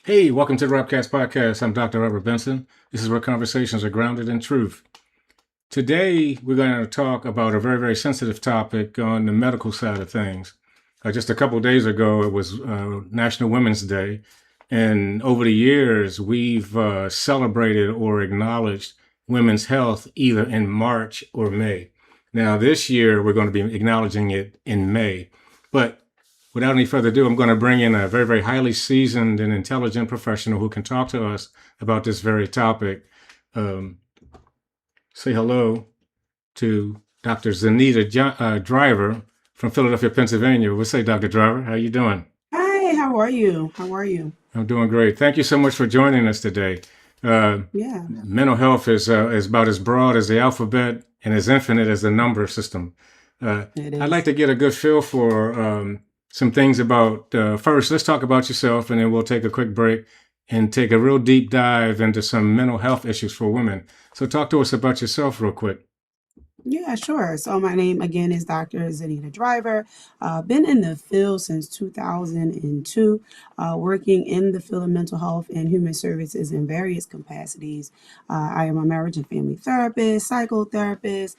Hey, welcome to the RobCast PodCast. I'm Dr. Robert Benson. This is where conversations are grounded in truth. Today, we're going to talk about a very, very sensitive topic on the medical side of things. Just a couple of days ago, it was National Women's Day. And over the years, we've celebrated or acknowledged women's health either in March or May. Now, this year, we're going to be acknowledging it in May. But without any further ado, I'm going to bring in a very, very highly seasoned and intelligent professional who can talk to us about this very topic. Say hello to Dr. Zenada Driver from Philadelphia, Pennsylvania. We'll say, Dr. Driver, how you doing? Hi, how are you? How are you? I'm doing great. Thank you so much for joining us today. Yeah, Mental health is about as broad as the alphabet and as infinite as the number system. it I'd like is. to get a good feel for some things about, first, let's talk about yourself, and then we'll take a quick break and take a real deep dive into some mental health issues for women. So talk to us about yourself real quick. Yeah, sure. So my name again is Dr. Zenada Driver. Been in the field since 2002, working in the field of mental health and human services in various capacities. I am a marriage and family therapist, psychotherapist,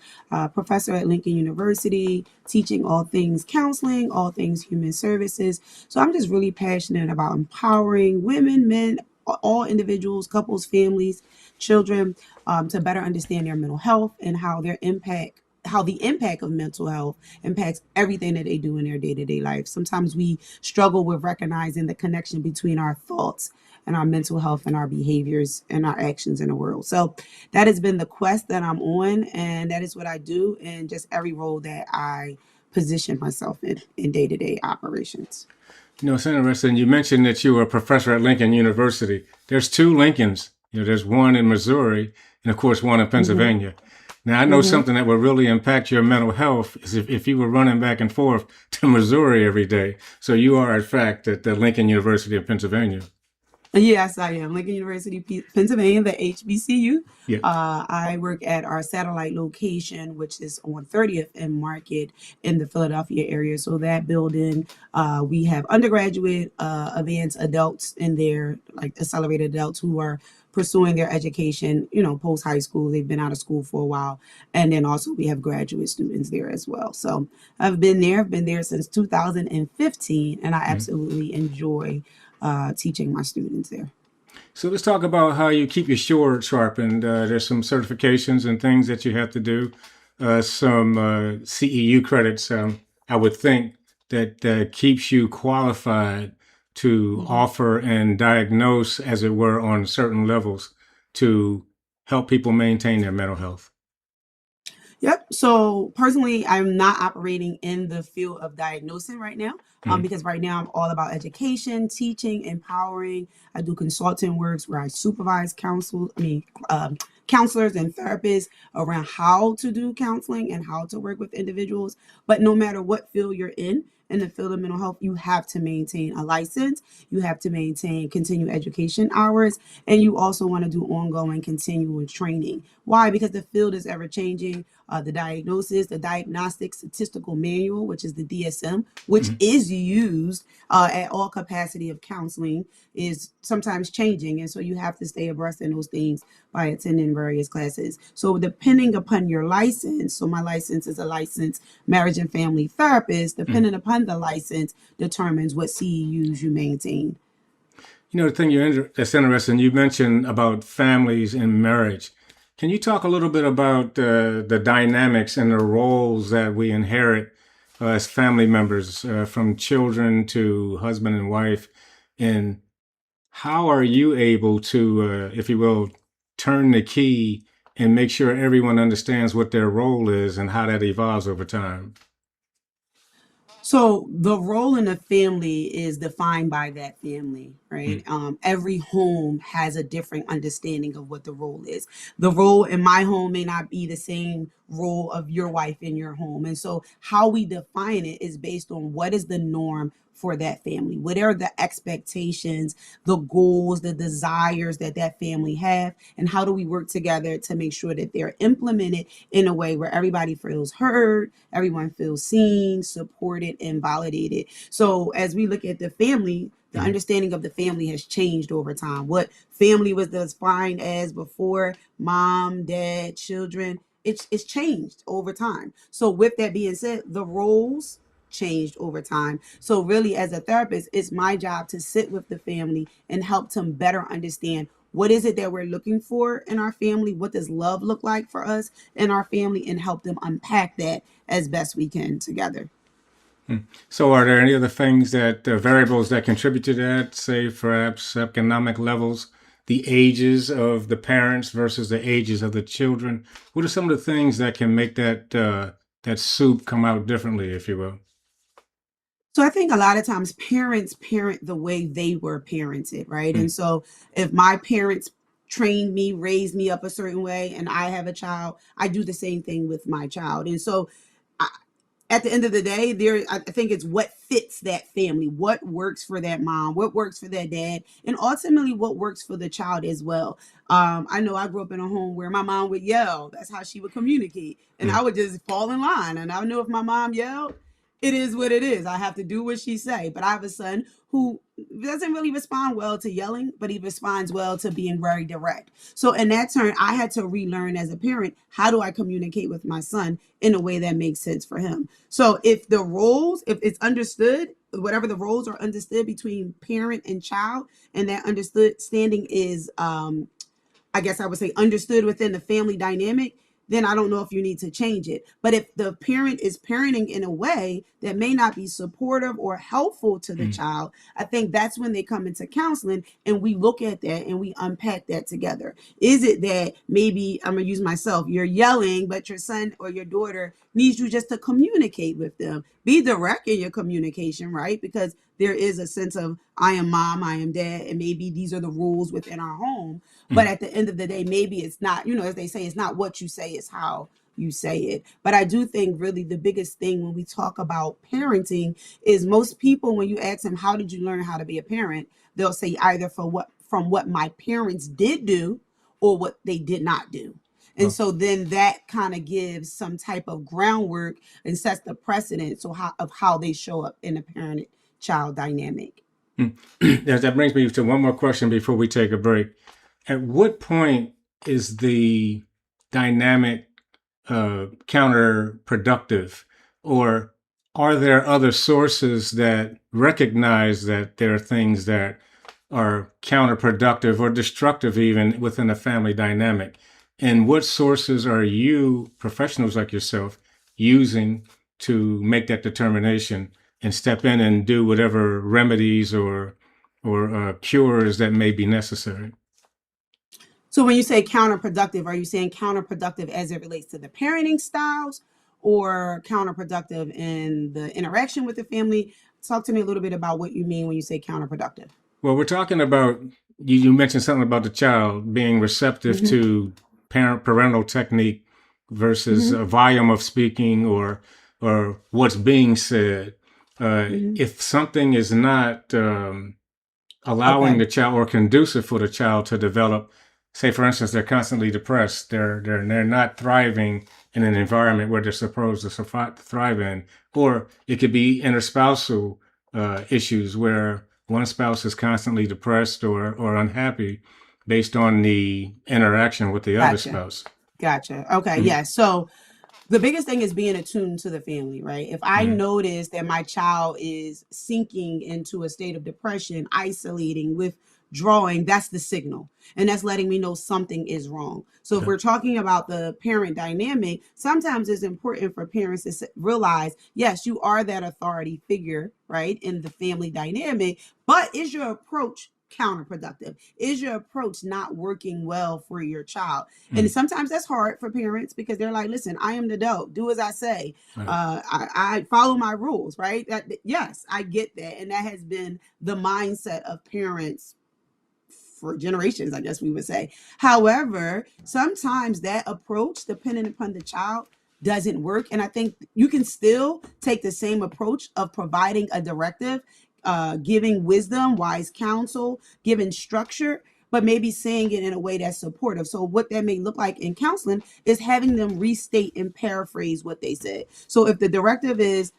professor at Lincoln University, teaching all things counseling, all things human services. So I'm just really passionate about empowering women, men, all individuals, couples, families, children, to better understand their mental health and how the impact of mental health impacts everything that they do in their day-to-day life. Sometimes we struggle with recognizing the connection between our thoughts and our mental health and our behaviors and our actions in the world. So that has been the quest that I'm on, and that is what I do in just every role that I position myself in day-to-day operations. You know, it's interesting. You mentioned that you were a professor at Lincoln University. There's two Lincolns. You know, there's one in Missouri and, of course, one in Mm-hmm. Pennsylvania. Now, I know Mm-hmm. something that would really impact your mental health is if you were running back and forth to Missouri every day. So you are, in fact, at the Lincoln University of Pennsylvania. Yes, I am. Lincoln University, Pennsylvania, the HBCU. Yeah. I work at our satellite location, which is on 30th and Market in the Philadelphia area. So that building, we have undergraduate, advanced adults in there, like accelerated adults who are pursuing their education, post high school. They've been out of school for a while. And then also we have graduate students there as well. So I've been there since 2015, and I Mhm. absolutely enjoy teaching my students there. So let's talk about how you keep your sword sharpened. There's some certifications and things that you have to do. Some CEU credits, I would think, that keeps you qualified to Mhm. offer and diagnose, as it were, on certain levels to help people maintain their mental health. Yep. So personally, I'm not operating in the field of diagnosing right now, Mhm. because right now I'm all about education, teaching, empowering. I do consulting works where I supervise counselors and therapists around how to do counseling and how to work with individuals. But no matter what field you're in the field of mental health, you have to maintain a license. You have to maintain continued education hours, and you also want to do ongoing continual training. Why? Because the field is ever changing. The diagnosis, the Diagnostic Statistical Manual, which is the DSM, which Mhm. is used at all capacity of counseling, is sometimes changing. And so you have to stay abreast in those things by attending various classes. So depending upon your license, so my license is a licensed marriage and family therapist, Mhm. depending upon the license determines what CEUs you maintain. You know, the thing that's interesting, you mentioned about families and marriage. Can you talk a little bit about the dynamics and the roles that we inherit as family members, from children to husband and wife? And how are you able to, if you will, turn the key and make sure everyone understands what their role is and how that evolves over time? So the role in the family is defined by that family, right? Mm. Every home has a different understanding of what the role is. The role in my home may not be the same role of your wife in your home. And so how we define it is based on what is the norm for that family. What are the expectations, the goals, the desires that that family have, and how do we work together to make sure that they're implemented in a way where everybody feels heard, everyone feels seen, supported, and validated. So as we look at the family, The understanding of the family has changed over time. What family was defined as before, mom, dad, children, it's changed over time. So with that being said, the roles changed over time. So really, as a therapist, it's my job to sit with the family and help them better understand what is it that we're looking for in our family, what does love look like for us in our family, and help them unpack that as best we can together. So, are there any other things that variables that contribute to that? Say, perhaps economic levels, the ages of the parents versus the ages of the children. What are some of the things that can make that soup come out differently, if you will? So I think a lot of times parents parent the way they were parented, right? Mm. And so if my parents trained me, raised me up a certain way, and I have a child, I do the same thing with my child. And so I, at the end of the day, I think it's what fits that family, what works for that mom, what works for that dad, and ultimately what works for the child as well. I know I grew up in a home where my mom would yell. That's how she would communicate, and I Mm. would just fall in line. And I knew if my mom yelled, it is what it is. I have to do what she say. But I have a son who doesn't really respond well to yelling, but he responds well to being very direct. So in that turn, I had to relearn as a parent, how do I communicate with my son in a way that makes sense for him? So if the roles, if it's understood, whatever the roles are understood between parent and child, and that understanding is I guess I would say understood within the family dynamic, then I don't know if you need to change it. But if the parent is parenting in a way that may not be supportive or helpful to the Mm. child, I think that's when they come into counseling and we look at that and we unpack that together. Is it that maybe, I'm going to use myself, you're yelling, but your son or your daughter needs you just to communicate with them? Be direct in your communication, right? Because there is a sense of I am mom, I am dad, and maybe these are the rules within our home. But Mm. at the end of the day, maybe it's not, as they say, it's not what you say, it's how you say it. But I do think really the biggest thing when we talk about parenting is most people, when you ask them, how did you learn how to be a parent? They'll say either from what my parents did do or what they did not do. And Oh. so then that kind of gives some type of groundwork and sets the precedent of how they show up in a parent child dynamic. Mm. That brings me to one more question before we take a break. At what point is the dynamic counterproductive, or are there other sources that recognize that there are things that are counterproductive or destructive even within a family dynamic? And what sources are you, professionals like yourself, using to make that determination and step in and do whatever remedies or cures that may be necessary? So when you say counterproductive, are you saying counterproductive as it relates to the parenting styles or counterproductive in the interaction with the family? Talk to me a little bit about what you mean when you say counterproductive. Well, we're talking about you mentioned something about the child being receptive Mm-hmm. to parental technique versus Mm-hmm. a volume of speaking or what's being said. Mm-hmm. If something is not allowing Okay. the child or conducive for the child to develop, say for instance, they're constantly depressed, they're not thriving in an environment where they're supposed to thrive in, or it could be interspousal issues where one spouse is constantly depressed or unhappy based on the interaction with the other Gotcha. spouse. Gotcha. Okay. Mm-hmm. Yeah. So the biggest thing is being attuned to the family, right? If I Mm-hmm. notice that my child is sinking into a state of depression, isolating, withdrawing, that's the signal. And that's letting me know something is wrong. So if Okay. we're talking about the parent dynamic, sometimes it's important for parents to realize, yes, you are that authority figure, right, in the family dynamic, but is your approach counterproductive? Is your approach not working well for your child? And Mm-hmm. sometimes that's hard for parents because they're like, listen, I am the adult. Do as I say. Right. I follow my rules, right? Yes, I get that. And that has been the mindset of parents for generations, I guess we would say. However, sometimes that approach, depending upon the child, doesn't work. And I think you can still take the same approach of providing a directive, giving wisdom, wise counsel, giving structure, but maybe saying it in a way that's supportive. So, what that may look like in counseling is having them restate and paraphrase what they said. So, if the directive is,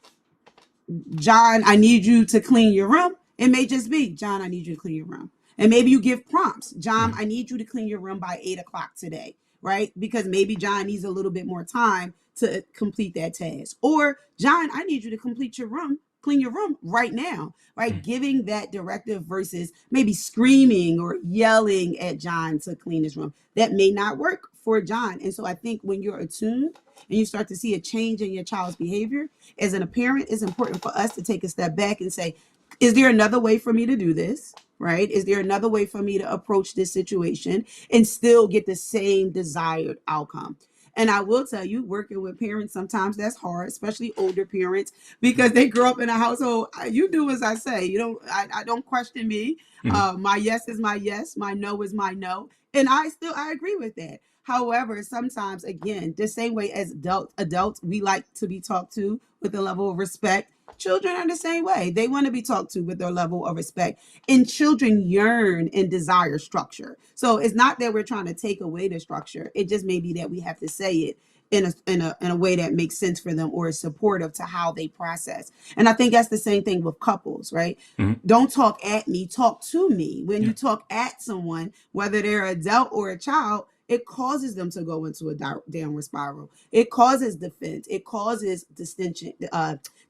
John, I need you to clean your room, It may just be, John, I need you to clean your room. And maybe you give prompts. John, I need you to clean your room by 8 o'clock today, right? Because maybe John needs a little bit more time to complete that task. Or, John, I need you to clean your room right now, right? Giving that directive versus maybe screaming or yelling at John to clean his room. That may not work for John. And so I think when you're attuned and you start to see a change in your child's behavior, as a parent, it's important for us to take a step back and say, is there another way for me to do this? Right? Is there another way for me to approach this situation and still get the same desired outcome? And I will tell you, working with parents, sometimes that's hard, especially older parents, because they grow up in a household. You do as I say. You don't. I don't question me. My yes is my yes. My no is my no. And I agree with that. However, sometimes, again, the same way as adults, we like to be talked to with a level of respect. Children are the same way. They want to be talked to with their level of respect. And children yearn and desire structure. So it's not that we're trying to take away the structure. It just may be that we have to say it in a way that makes sense for them or is supportive to how they process. And I think that's the same thing with couples, right? Don't talk at me, talk to me. When you talk at someone, whether they're an adult or a child, it causes them to go into a downward spiral. It causes defense. It causes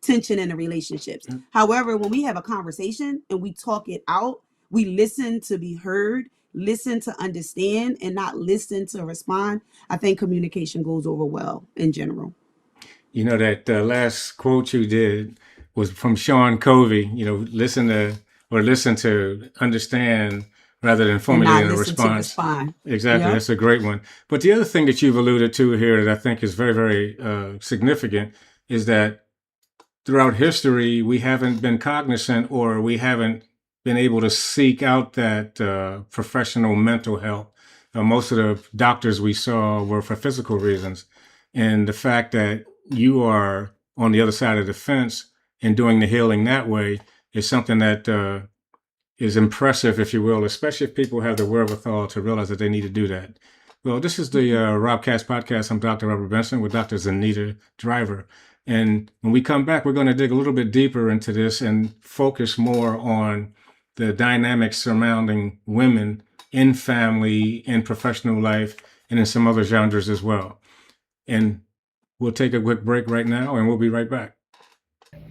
tension in the relationships. However, when we have a conversation and we talk it out, we listen to be heard, listen to understand, and not listen to respond. I think communication goes over well in general. You know, that last quote you did was from Sean Covey, listen to understand rather than formulating a response. Exactly. Yep. That's a great one. But the other thing that you've alluded to here that I think is very, very significant is that throughout history, we haven't been cognizant or we haven't been able to seek out that professional mental health. Most of the doctors we saw were for physical reasons. And the fact that you are on the other side of the fence and doing the healing that way is something that is impressive, if you will, especially if people have the wherewithal to realize that they need to do that. Well, this is the RobCast PodCast. I'm Dr. Robert Benson with Dr. Zenada Driver. And when we come back, we're going to dig a little bit deeper into this and focus more on the dynamics surrounding women in family, in professional life, and in some other genres as well. And we'll take a quick break right now, and we'll be right back.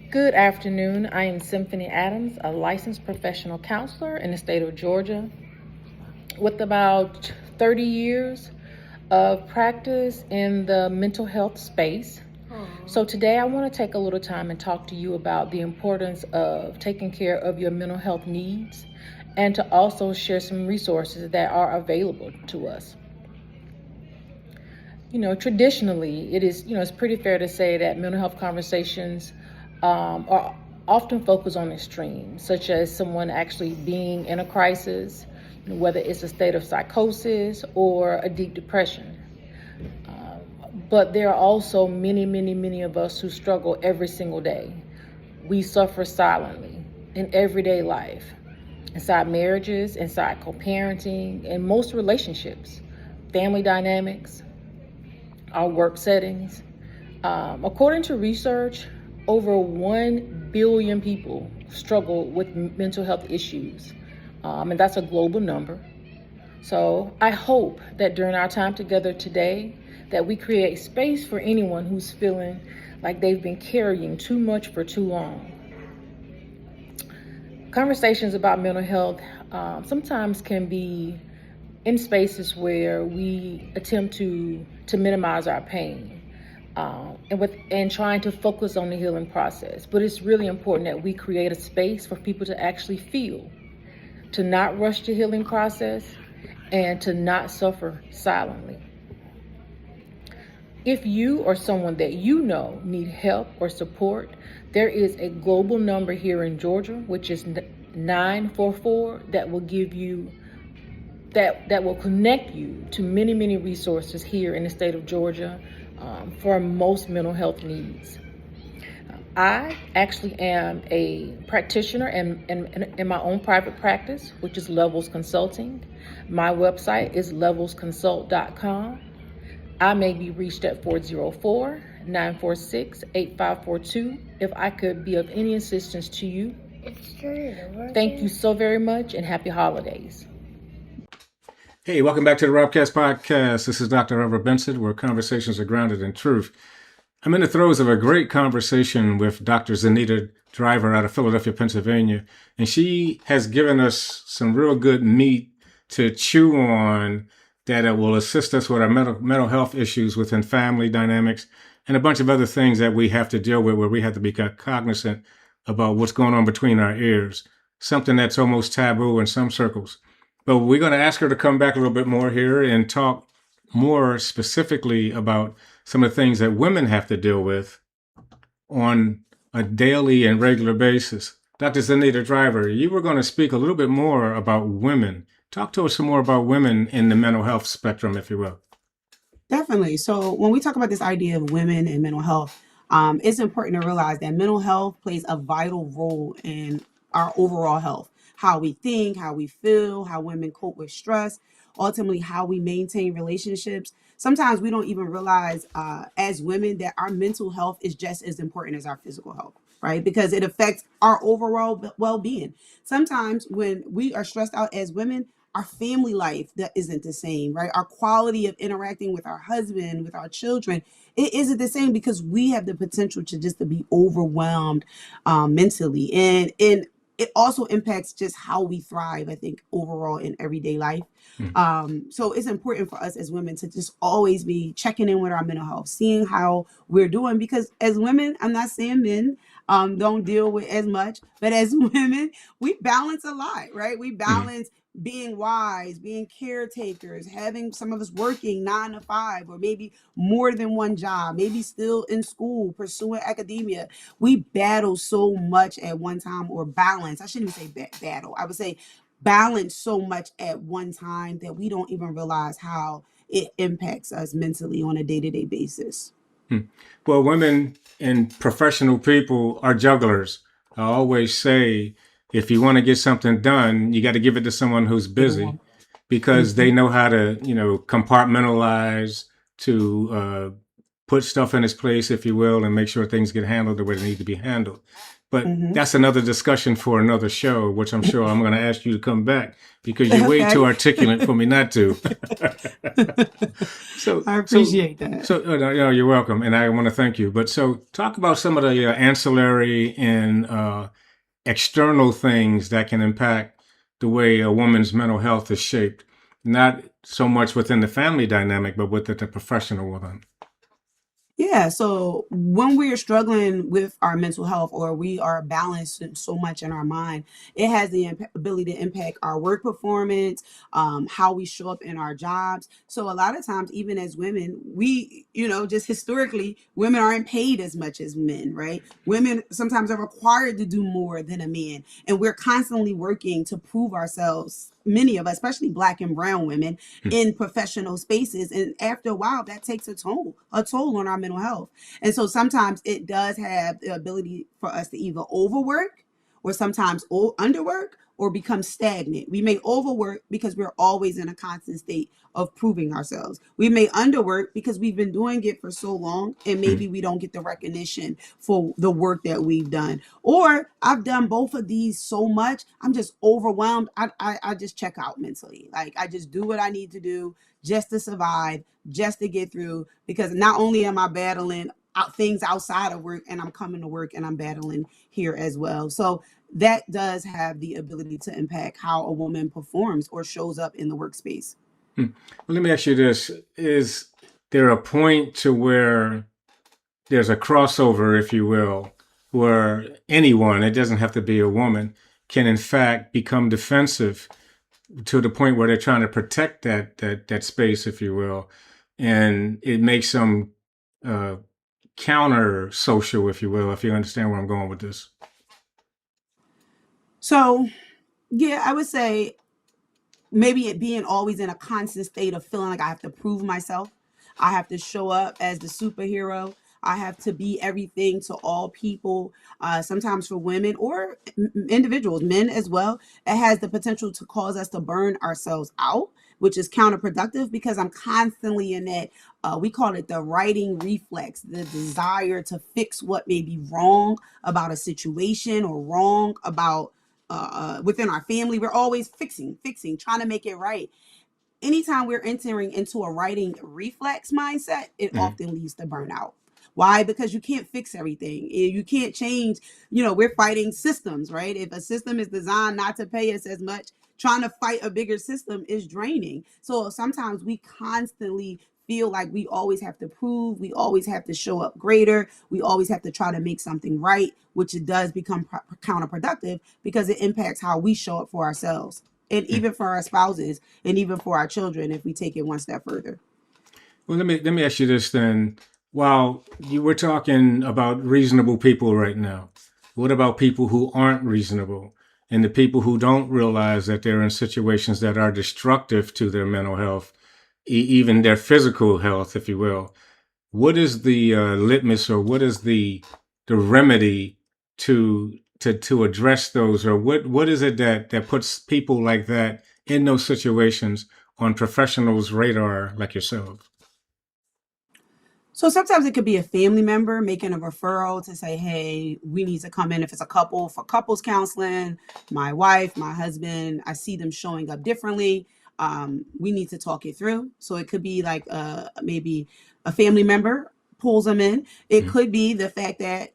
Good afternoon. I am Symphony Adams, a licensed professional counselor in the state of Georgia with about 30 years of practice in the mental health space. So today I want to take a little time and talk to you about the importance of taking care of your mental health needs and to also share some resources that are available to us. Traditionally, it's pretty fair to say that mental health conversations are often focused on extremes, such as someone actually being in a crisis, whether it's a state of psychosis or a deep depression. But there are also many, many, many of us who struggle every single day. We suffer silently in everyday life, inside marriages, inside co-parenting, and most relationships, family dynamics, our work settings. According to research, over 1 billion people struggle with mental health issues, and that's a global number. So I hope that during our time together today, that we create space for anyone who's feeling like they've been carrying too much for too long. Conversations about mental health sometimes can be in spaces where we attempt to minimize our pain. And trying to focus on the healing process. But it's really important that we create a space for people to actually feel, to not rush the healing process, and to not suffer silently. If you or someone that you know need help or support, there is a global number here in Georgia, which is 944, that will give you that will connect you to many, many resources here in the state of Georgia for most mental health needs. I actually am a practitioner in my own private practice, which is Levels Consulting. My website is levelsconsult.com. I may be reached at 404-946-8542 if I could be of any assistance to you Thank you so very much and happy holidays. Hey, welcome back to the RobCast PodCast. This is Dr. Robert Benson, where conversations are grounded in truth. I'm in the throes of a great conversation with Dr. Zenada Driver out of Philadelphia, Pennsylvania, and she has given us some real good meat to chew on that will assist us with our mental health issues within family dynamics and a bunch of other things that we have to deal with where we have to be cognizant about what's going on between our ears, something that's almost taboo in some circles. But we're going to ask her to come back a little bit more here and talk more specifically about some of the things that women have to deal with on a daily and regular basis. Dr. Zenaida Driver, you were going to speak a little bit more about women. Talk to us some more about women in the mental health spectrum, if you will. Definitely. So when we talk about this idea of women and mental health, it's important to realize that mental health plays a vital role in our overall health. How we think, how we feel, how women cope with stress, ultimately how we maintain relationships. Sometimes we don't even realize as women that our mental health is just as important as our physical health, right? Because it affects our overall well-being. Sometimes when we are stressed out as women, our family life that isn't the same, right? Our quality of interacting with our husband, with our children, it isn't the same because we have the potential to be overwhelmed mentally, and it also impacts just how we thrive, I think, overall in everyday life. So it's important for us as women to just always be checking in with our mental health, seeing how we're doing, because as women, I'm not saying men don't deal with as much, but as women, we balance a lot, right? We balance being wise, being caretakers, having some of us working 9 to 5, or maybe more than one job, maybe still in school, pursuing academia. We battle so much at one time, or balance. I shouldn't even say battle. I would say balance so much at one time that we don't even realize how it impacts us mentally on a day-to-day basis. Well, women and professional people are jugglers. I always say, if you want to get something done, you got to give it to someone who's busy, because they know how to, compartmentalize, to put stuff in its place, if you will, and make sure things get handled the way they need to be handled. But that's another discussion for another show, which I'm sure I'm going to ask you to come back, because you're way too articulate for me not to. I appreciate that. So you're welcome, and I want to thank you. But so talk about some of the ancillary and external things that can impact the way a woman's mental health is shaped, not so much within the family dynamic, but within the professional one. Yeah, so when we are struggling with our mental health, or we are balanced so much in our mind, it has the ability to impact our work performance, how we show up in our jobs. So a lot of times, even as women, we, just historically, women aren't paid as much as men, right? Women sometimes are required to do more than a man, and we're constantly working to prove ourselves. Many of us, especially Black and brown women, in professional spaces, and after a while, that takes a toll on our mental health. And so sometimes it does have the ability for us to either overwork, or sometimes underwork, or become stagnant. We may overwork because we're always in a constant state of proving ourselves. We may underwork because we've been doing it for so long, and maybe we don't get the recognition for the work that we've done. Or I've done both of these so much, I'm just overwhelmed. I just check out mentally. Like, I just do what I need to do just to survive, just to get through, because not only am I battling things outside of work, and I'm coming to work and I'm battling here as well. So that does have the ability to impact how a woman performs or shows up in the workspace. Well, let me ask you this. Is there a point to where there's a crossover, if you will, where anyone, it doesn't have to be a woman, can in fact become defensive to the point where they're trying to protect that space, if you will, and it makes them counter social, if you will, if you understand where I'm going with this? So, yeah, I would say maybe it being always in a constant state of feeling like I have to prove myself. I have to show up as the superhero. I have to be everything to all people. Sometimes for women or individuals, men as well, it has the potential to cause us to burn ourselves out which is counterproductive because I'm constantly in that, we call it the righting reflex, the desire to fix what may be wrong about a situation or wrong about within our family. We're always fixing, trying to make it right. Anytime we're entering into a writing reflex mindset, it often leads to burnout. Why? Because you can't fix everything. You can't change. We're fighting systems, right? If a system is designed not to pay us as much, trying to fight a bigger system is draining. So sometimes we constantly feel like we always have to prove, we always have to show up greater, we always have to try to make something right, which it does become counterproductive because it impacts how we show up for ourselves and even for our spouses and even for our children if we take it one step further. Well, let me ask you this then. While you were talking about reasonable people right now, what about people who aren't reasonable and the people who don't realize that they're in situations that are destructive to their mental health, even their physical health, if you will? What is the litmus, or what is the remedy to address those, or what is it that puts people like that in those situations on professionals' radar like yourself? So sometimes it could be a family member making a referral to say, hey, we need to come in if it's a couple for couples counseling. My wife, my husband, I see them showing up differently. We need to talk it through. So it could be like maybe a family member pulls them in. It could be the fact that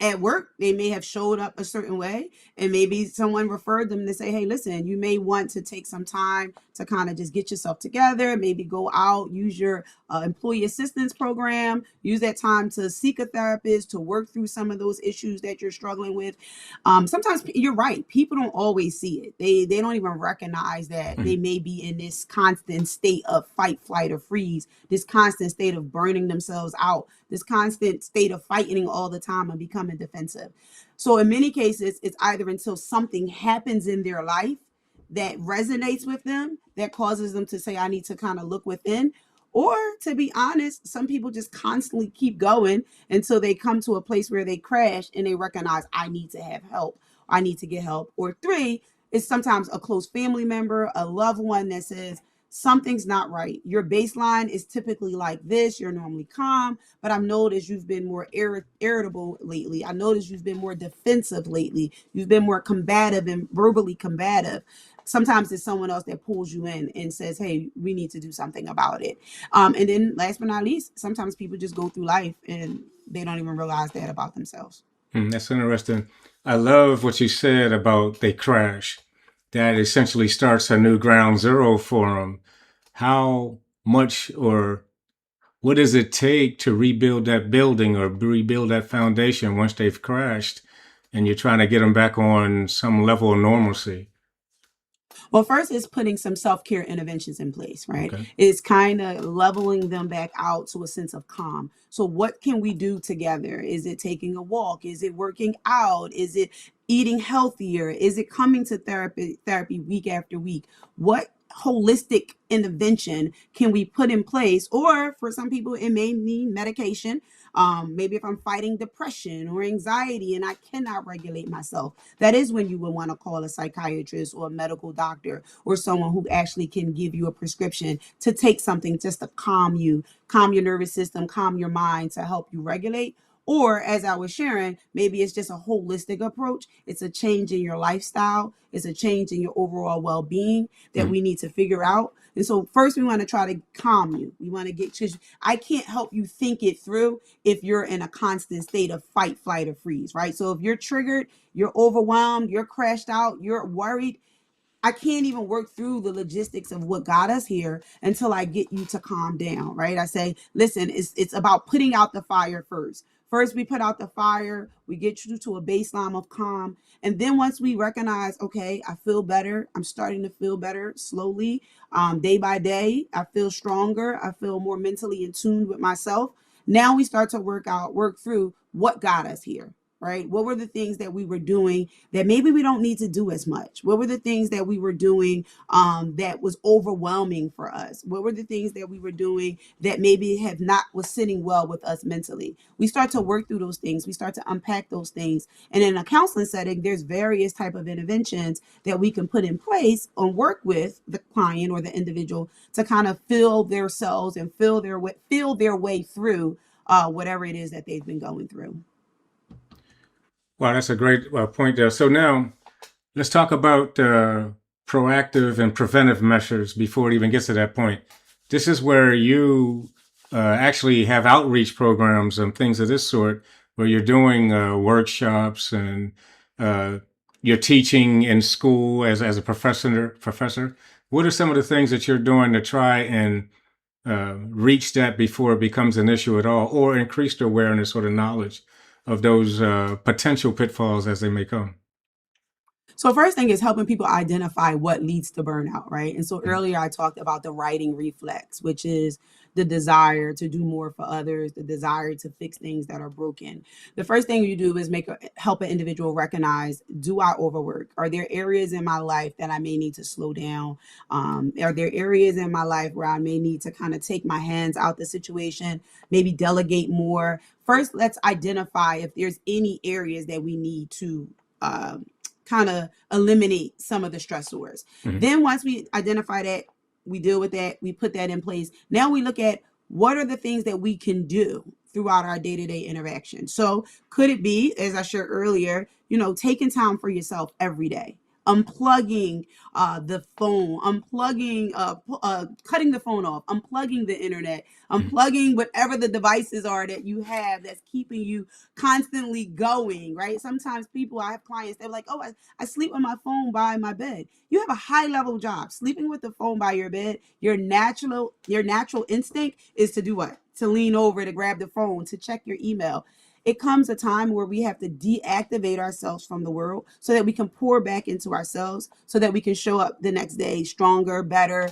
at work, they may have showed up a certain way, and maybe someone referred them to say, hey, listen, you may want to take some time to kind of just get yourself together, maybe go out, use your employee assistance program, use that time to seek a therapist to work through some of those issues that you're struggling with. Sometimes you're right. People don't always see it. They don't even recognize that they may be in this constant state of fight, flight, or freeze, this constant state of burning themselves out, this constant state of fighting all the time and becoming defensive. So in many cases, it's either until something happens in their life that resonates with them, that causes them to say, I need to kind of look within. Or to be honest, some people just constantly keep going until they come to a place where they crash and they recognize, I need to have help. I need to get help. Or three, it's sometimes a close family member, a loved one that says, something's not right. Your baseline is typically like this. You're normally calm, but I've noticed you've been more irritable lately. I noticed you've been more defensive lately. You've been more combative and verbally combative. Sometimes it's someone else that pulls you in and says, hey, we need to do something about it. And then last but not least, sometimes people just go through life and they don't even realize that about themselves. That's interesting. I love what you said about they crash. That essentially starts a new ground zero for them. How much, or what does it take to rebuild that building or rebuild that foundation once they've crashed and you're trying to get them back on some level of normalcy? Well, first is putting some self-care interventions in place, right? Okay. It's kind of leveling them back out to a sense of calm. So what can we do together? Is it taking a walk? Is it working out? Is it eating healthier? Is it coming to therapy week after week? What holistic intervention can we put in place? Or for some people, it may need medication. Maybe if I'm fighting depression or anxiety and I cannot regulate myself, that is when you would want to call a psychiatrist or a medical doctor or someone who actually can give you a prescription to take something just to calm you, calm your nervous system, calm your mind, to help you regulate. Or as I was sharing, maybe it's just a holistic approach. It's a change in your lifestyle. It's a change in your overall well-being that we need to figure out. And so first we want to try to calm you. We want to get, because I can't help you think it through if you're in a constant state of fight, flight, or freeze, right? So if you're triggered, you're overwhelmed, you're crashed out, you're worried, I can't even work through the logistics of what got us here until I get you to calm down, right? I say, listen, it's about putting out the fire first. First, we put out the fire, we get you to a baseline of calm. And then once we recognize, okay, I feel better, I'm starting to feel better slowly, day by day, I feel stronger, I feel more mentally in tune with myself. Now we start to work through what got us here. right? What were the things that we were doing that maybe we don't need to do as much? What were the things that we were doing that was overwhelming for us? What were the things that we were doing that maybe have not was sitting well with us mentally? We start to work through those things. We start to unpack those things. And in a counseling setting, there's various type of interventions that we can put in place and work with the client or the individual to kind of fill their cells and feel their way through whatever it is that they've been going through. Wow, that's a great point there. So now let's talk about proactive and preventive measures before it even gets to that point. This is where you actually have outreach programs and things of this sort, where you're doing workshops and you're teaching in school as a professor. What are some of the things that you're doing to try and reach that before it becomes an issue at all, or increase the awareness or the knowledge of those potential pitfalls as they may come? So first thing is helping people identify what leads to burnout, right? And so earlier I talked about the righting reflex, which is the desire to do more for others, the desire to fix things that are broken. The first thing you do is help an individual recognize, do I overwork? Are there areas in my life that I may need to slow down? Are there areas in my life where I may need to kind of take my hands out the situation, maybe delegate more? First, let's identify if there's any areas that we need to kind of eliminate some of the stressors. Mhm. Then once we identify that, we deal with that, we put that in place. Now we look at what are the things that we can do throughout our day-to-day interaction. So could it be, as I shared earlier, taking time for yourself every day, unplugging the phone, unplugging, cutting the phone off, unplugging the internet, unplugging whatever the devices are that you have that's keeping you constantly going, right? Sometimes I have clients, they're like, oh, I sleep with my phone by my bed. You have a high level job. Sleeping with the phone by your bed, your natural instinct is to do what? To lean over, to grab the phone, to check your email. It comes a time where we have to deactivate ourselves from the world so that we can pour back into ourselves, so that we can show up the next day stronger, better,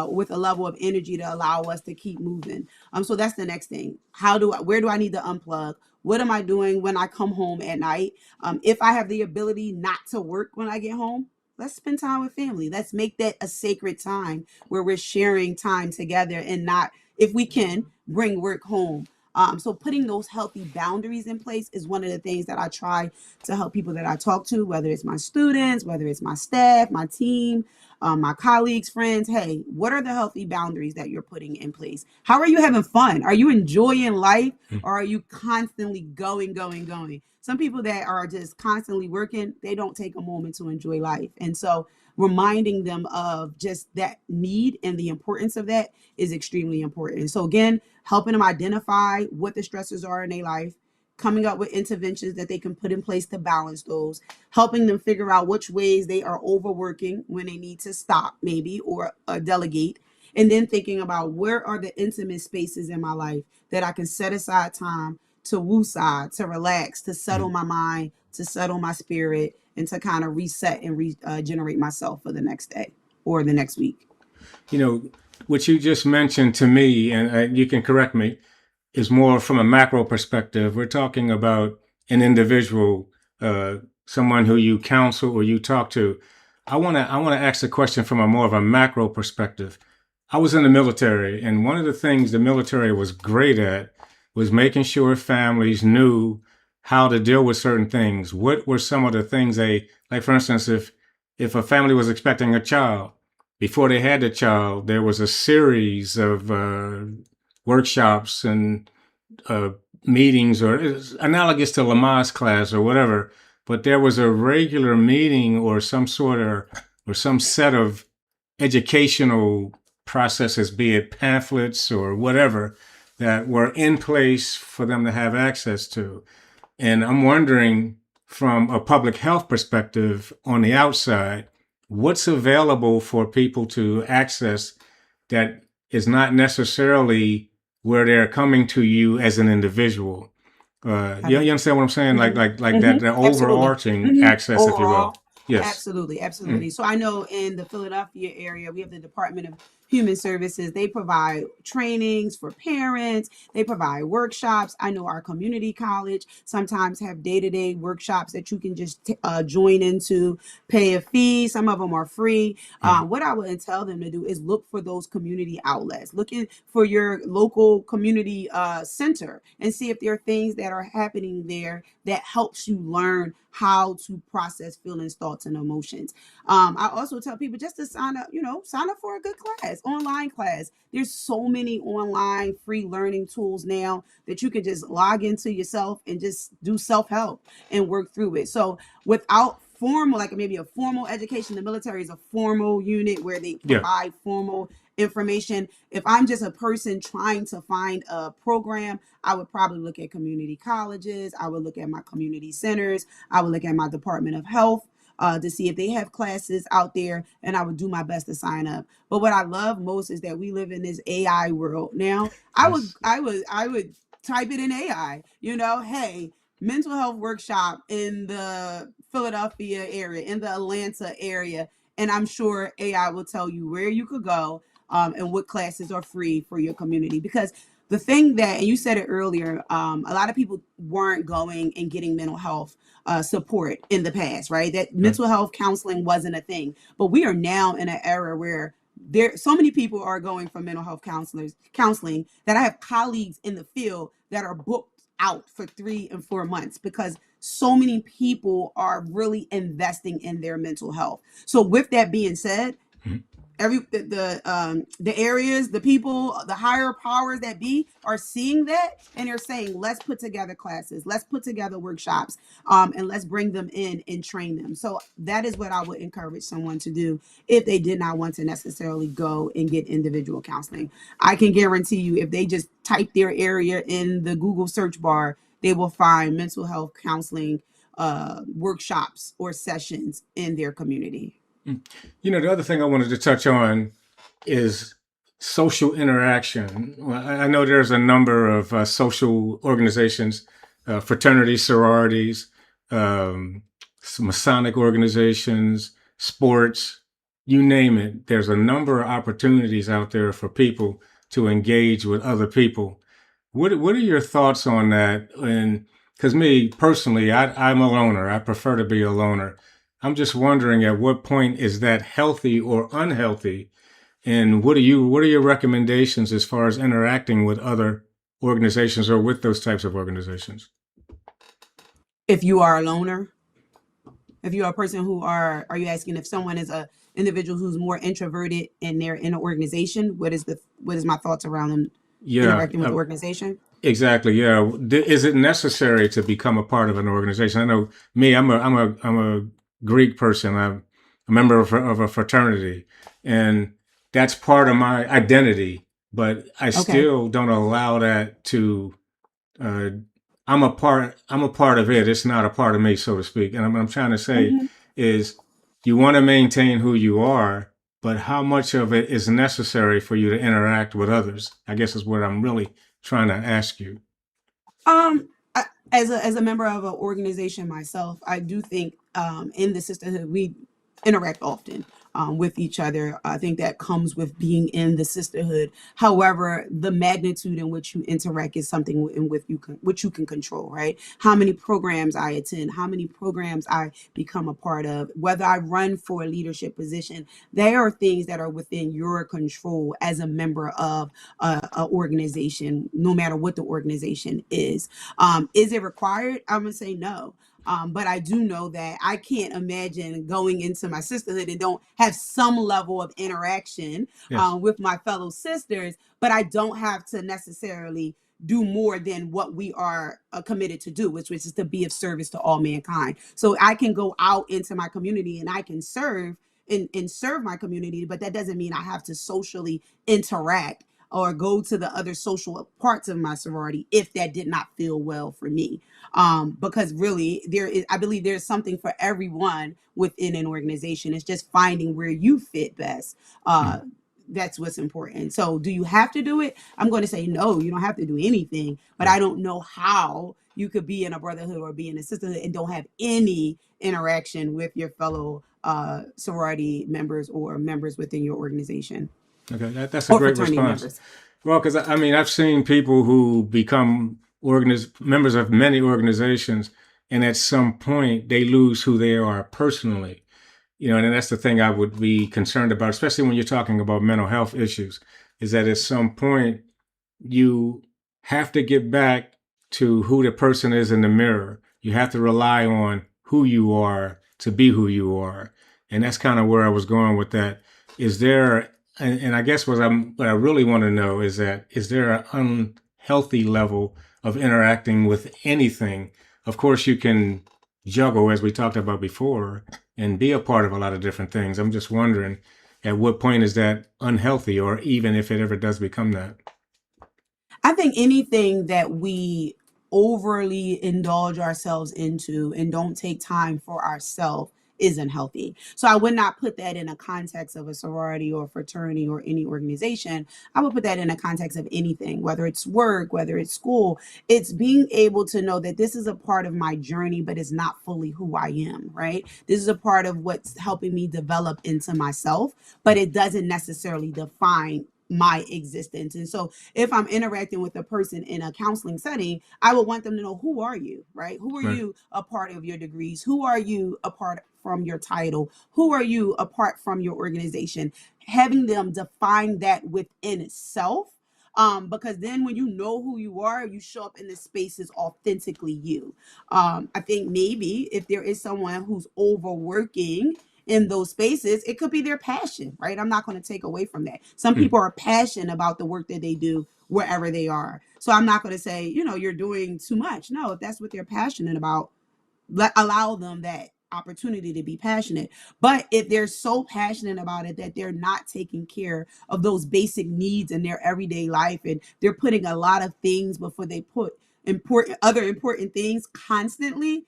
with a level of energy to allow us to keep moving. So that's the next thing. Where do I need to unplug? What am I doing when I come home at night? If I have the ability not to work when I get home, let's spend time with family. Let's make that a sacred time where we're sharing time together and not, if we can, bring work home. So putting those healthy boundaries in place is one of the things that I try to help people that I talk to, whether it's my students, whether it's my staff, my team, my colleagues, friends. Hey, what are the healthy boundaries that you're putting in place? How are you having fun? Are you enjoying life, or are you constantly going? Some people that are just constantly working, they don't take a moment to enjoy life. And so reminding them of just that need and the importance of that is extremely important. So again, helping them identify what the stressors are in their life, coming up with interventions that they can put in place to balance those, helping them figure out which ways they are overworking when they need to stop maybe or delegate, and then thinking about where are the intimate spaces in my life that I can set aside time to woosah, to relax, to settle my mind, to settle my spirit, and to kind of reset and regenerate myself for the next day or the next week. What you just mentioned to me, and you can correct me, is more from a macro perspective. We're talking about an individual, someone who you counsel or you talk to. I want to ask the question from a more of a macro perspective. I was in the military, and one of the things the military was great at was making sure families knew how to deal with certain things. What were some of the things like for instance, if a family was expecting a child, before they had the child, there was a series of workshops and meetings, or analogous to Lamaze class or whatever, but there was a regular meeting or some set of educational processes, be it pamphlets or whatever, that were in place for them to have access to. And I'm wondering, from a public health perspective on the outside, what's available for people to access that is not necessarily where they're coming to you as an individual? You understand what I'm saying? Like that, the overarching access, if you will. Overall, Yes. absolutely. So I know in the Philadelphia area, we have the Department of Human Services, they provide trainings for parents, they provide workshops. I know our community college sometimes have day-to-day workshops that you can just join into, pay a fee. Some of them are free. What I would tell them to do is look for those community outlets, looking for your local community center, and see if there are things that are happening there that helps you learn how to process feelings, thoughts, and emotions. I also tell people just to sign up for a good class, online class. There's so many online free learning tools now that you can just log into yourself and just do self-help and work through it. So without formal, like maybe a formal education, the military is a formal unit where they Yeah. provide formal information. If I'm just a person trying to find a program, I would probably look at community colleges. I would look at my community centers. I would look at my Department of Health to see if they have classes out there, and I would do my best to sign up. But what I love most is that we live in this AI world now. Yes. I would type it in AI. Hey, mental health workshop in the Philadelphia area, in the Atlanta area, and I'm sure AI will tell you where you could go, and what classes are free for your community. Because the thing that, and you said it earlier, a lot of people weren't going and getting mental health support in the past, right? That mental health counseling wasn't a thing. But we are now in an era where so many people are going for mental health counseling that I have colleagues in the field that are booked out for 3 and 4 months because so many people are really investing in their mental health. So with that being said, the areas, the people, the higher powers that be are seeing that, and they're saying, let's put together classes, let's put together workshops, and let's bring them in and train them. So that is what I would encourage someone to do if they did not want to necessarily go and get individual counseling. I can guarantee you, if they just type their area in the Google search bar, they will find mental health counseling workshops or sessions in their community. The other thing I wanted to touch on is social interaction. Well, I know there's a number of social organizations, fraternities, sororities, some Masonic organizations, sports, you name it. There's a number of opportunities out there for people to engage with other people. What are your thoughts on that? And because me personally, I'm a loner. I prefer to be a loner. I'm just wondering, at what point is that healthy or unhealthy? And what are your recommendations as far as interacting with other organizations or with those types of organizations? If you are a loner, if you're a person are you asking if someone is a individual who's more introverted and they're in an organization, what is my thoughts around them Yeah, interacting with the organization? exactly. Yeah, is it necessary to become a part of an organization? I know me. I'm a Greek person. I'm a member of a fraternity, and that's part of my identity. But I Okay. still don't allow that to. Uh, I'm a part. I'm a part of it. It's not a part of me, so to speak. And I'm trying to say Hmm. is you want to maintain who you are, but how much of it is necessary for you to interact with others? I guess is what I'm really trying to ask you. As a member of an organization myself, I do think in the sisterhood we interact often with each other. I think that comes with being in the sisterhood. However, the magnitude in which you interact is something in which you can control, right? How many programs I attend, how many programs I become a part of, whether I run for a leadership position, there are things that are within your control as a member of a organization, no matter what the organization is. Is it required? I'm gonna say no. But I do know that I can't imagine going into my sisterhood and don't have some level of interaction Yes. with my fellow sisters, but I don't have to necessarily do more than what we are committed to do, which is to be of service to all mankind. So I can go out into my community and I can serve and serve my community, but that doesn't mean I have to socially interact or go to the other social parts of my sorority if that did not feel well for me. Because really I believe there's something for everyone within an organization. It's just finding where you fit best. Mm. That's what's important. So do you have to do it? I'm going to say no, you don't have to do anything, but I Right. don't know how you could be in a brotherhood or be in a sisterhood and don't have any interaction with your fellow sorority members or members within your organization. Okay, that's a or great fraternity response. members. Well, because I mean, I've seen people who become members of many organizations, and at some point they lose who they are personally. And that's the thing I would be concerned about, especially when you're talking about mental health issues, is that at some point you have to get back to who the person is in the mirror. You have to rely on who you are to be who you are. And that's kind of where I was going with that. Is there, and I guess what I really want to know is there an unhealthy level of interacting with anything? Of course, you can juggle, as we talked about before, and be a part of a lot of different things. I'm just wondering, at what point is that unhealthy, or even if it ever does become that? I think anything that we overly indulge ourselves into and don't take time for ourselves isn't healthy. So I would not put that in a context of a sorority or fraternity or any organization. I would put that in a context of anything, whether it's work, whether it's school. It's being able to know that this is a part of my journey, but it's not fully who I am, right? This is a part of what's helping me develop into myself, but it doesn't necessarily define my existence. And so if I'm interacting with a person in a counseling setting, I would want them to know, who are you, right? Who are Right. you a part of your degrees? Who are you apart from your title? Who are you apart from your organization? Having them define that within itself. Because then when you know who you are, you show up in the spaces authentically you. I think maybe if there is someone who's overworking in those spaces, it could be their passion, right? I'm not going to take away from that. Some Mm. people are passionate about the work that they do wherever they are. So I'm not going to say, you're doing too much. No, if that's what they're passionate about, allow them that opportunity to be passionate. But if they're so passionate about it that they're not taking care of those basic needs in their everyday life, and they're putting a lot of things before they put important things constantly,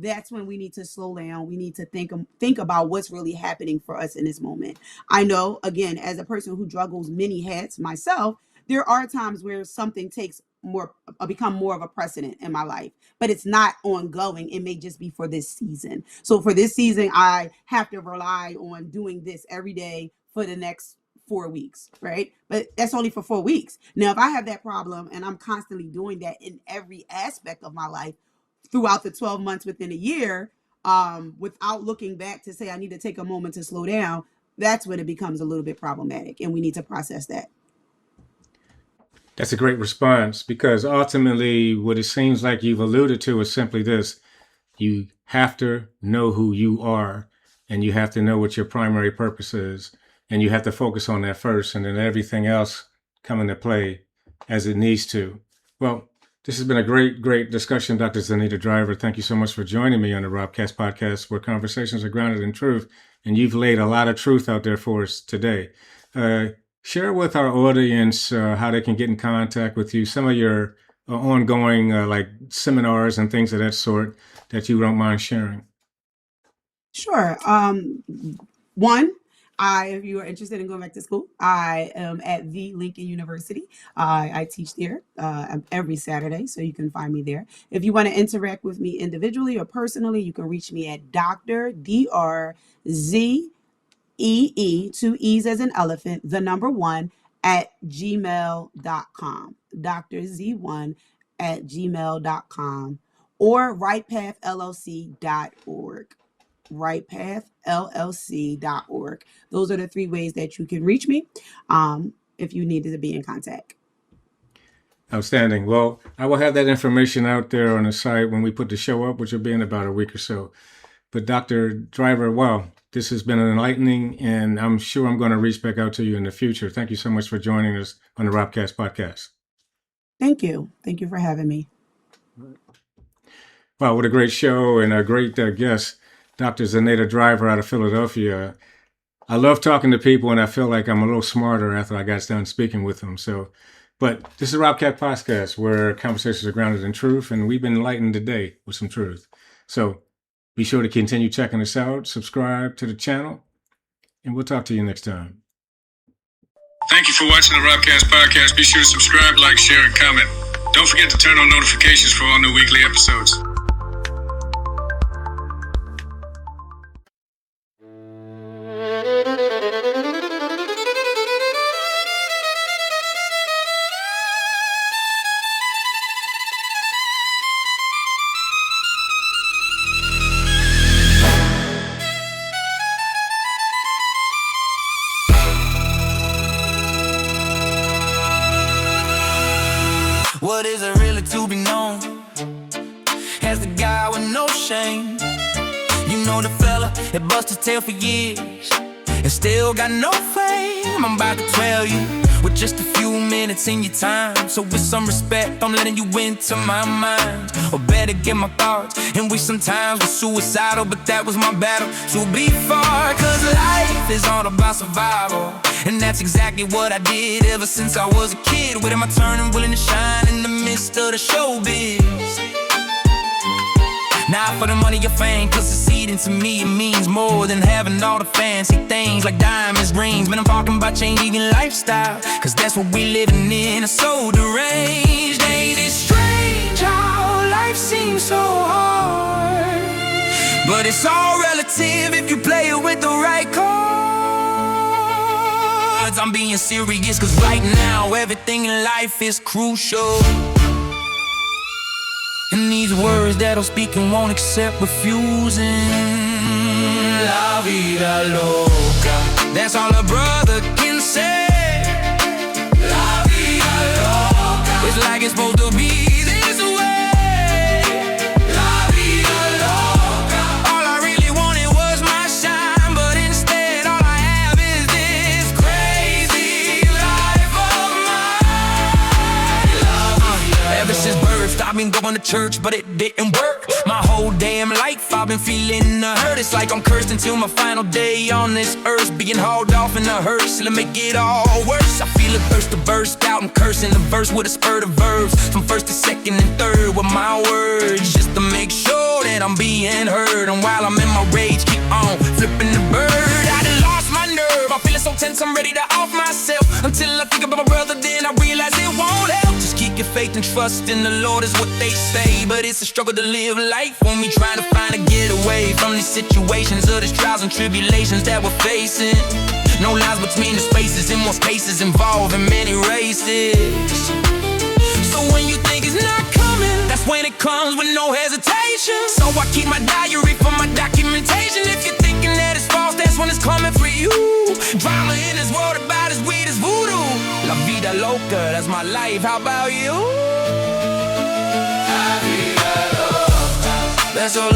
that's when we need to slow down. We need to think about what's really happening for us in this moment. I know, again, as a person who juggles many hats myself, there are times where something takes more become more of a precedent in my life, but it's not ongoing. It may just be for this season. So for this season, I have to rely on doing this every day for the next 4 weeks, right? But that's only for 4 weeks. Now, if I have that problem and I'm constantly doing that in every aspect of my life throughout the 12 months within a year, without looking back to say I need to take a moment to slow down, that's when it becomes a little bit problematic, and we need to process that. That's a great response, because ultimately what it seems like you've alluded to is simply this. You have to know who you are, and you have to know what your primary purpose is, and you have to focus on that first, and then everything else come into play as it needs to. Well, this has been a great discussion, Dr. Zenada Driver. Thank you so much for joining me on the RobCast podcast, where conversations are grounded in truth, and you've laid a lot of truth out there for us today. Share with our audience how they can get in contact with you, some of your ongoing like seminars and things of that sort that you don't mind sharing. Sure. If you are interested in going back to school, I am at the Lincoln University. I teach there every Saturday, so you can find me there. If you want to interact with me individually or personally, you can reach me at DrZee, two E's as an elephant, the number one, at gmail.com. DrZ1 at gmail.com, or rightpathllc.org. rightpathllc.org. Those are the three ways that you can reach me if you needed to be in contact. Outstanding. Well, I will have that information out there on the site when we put the show up, which will be in about a week or so. But Dr. Driver, wow, this has been enlightening, and I'm sure I'm going to reach back out to you in the future. Thank you so much for joining us on the RobCast podcast. Thank you. Thank you for having me. Wow, what a great show and a great guest, Dr. Zenaida Driver out of Philadelphia. I love talking to people, and I feel like I'm a little smarter after I got done speaking with them. But this is RobCast podcast, where conversations are grounded in truth, and we've been enlightened today with some truth. So be sure to continue checking us out, subscribe to the channel, and we'll talk to you next time. Thank you for watching the RobCast podcast. Be sure to subscribe, like, share, and comment. Don't forget to turn on notifications for all new weekly episodes. it really to be known as the guy with no shame? You know the fella that bust his tail for years and still got no fame. I'm about to tell you with just a few minutes in your time. So with some respect, I'm letting you into my mind. Or better get my thoughts. And we sometimes were suicidal, but that was my battle to be far. Cause life is all about survival, and that's exactly what I did ever since I was a kid. With my turn and willing to shine in the midst of the showbiz. Not for the money or fame, cause succeeding to me, it means more than having all the fancy things like diamonds, rings. Man, I'm talking about changing lifestyle, cause that's what we living in, so deranged. Ain't it strange how life seems so hard? But it's all relative if you play it with the right cards. I'm being serious, cause right now everything in life is crucial. And these words that I'm speaking won't accept refusing. La vida loca, that's all a brother can say. La vida loca, it's like it's supposed to be this way. La vida loca, all I really wanted was my shine, but instead all I have is this crazy life of mine. Ever since birth, I've been going to church, but it didn't work. My whole damn life I've been feeling the hurt. It's like I'm cursed until my final day on this earth, being hauled off in a hearse till it make it all worse. I feel a thirst to burst out and cursing the verse with a spurt of verbs, from first to second and third with my words, just to make sure that I'm being heard. And while I'm in my rage, keep on flipping the bird. I done lost my nerve, I'm feeling so tense, I'm ready to off myself. Until I think about my brother, then I realize it won't help. Just keep your faith and trust in the Lord is what they say, but it's a struggle to live life when we trying to find a getaway from these situations of these trials and tribulations that we're facing. No lines between the spaces, in more spaces involving many races. So when you think it's not coming, that's when it comes with no hesitation. So I keep my diary for my documentation. If you're thinking that it's false, that's when it's coming for you. Drama in this world about as weird as voodoo. La vida loca, that's my life, how about you? That's all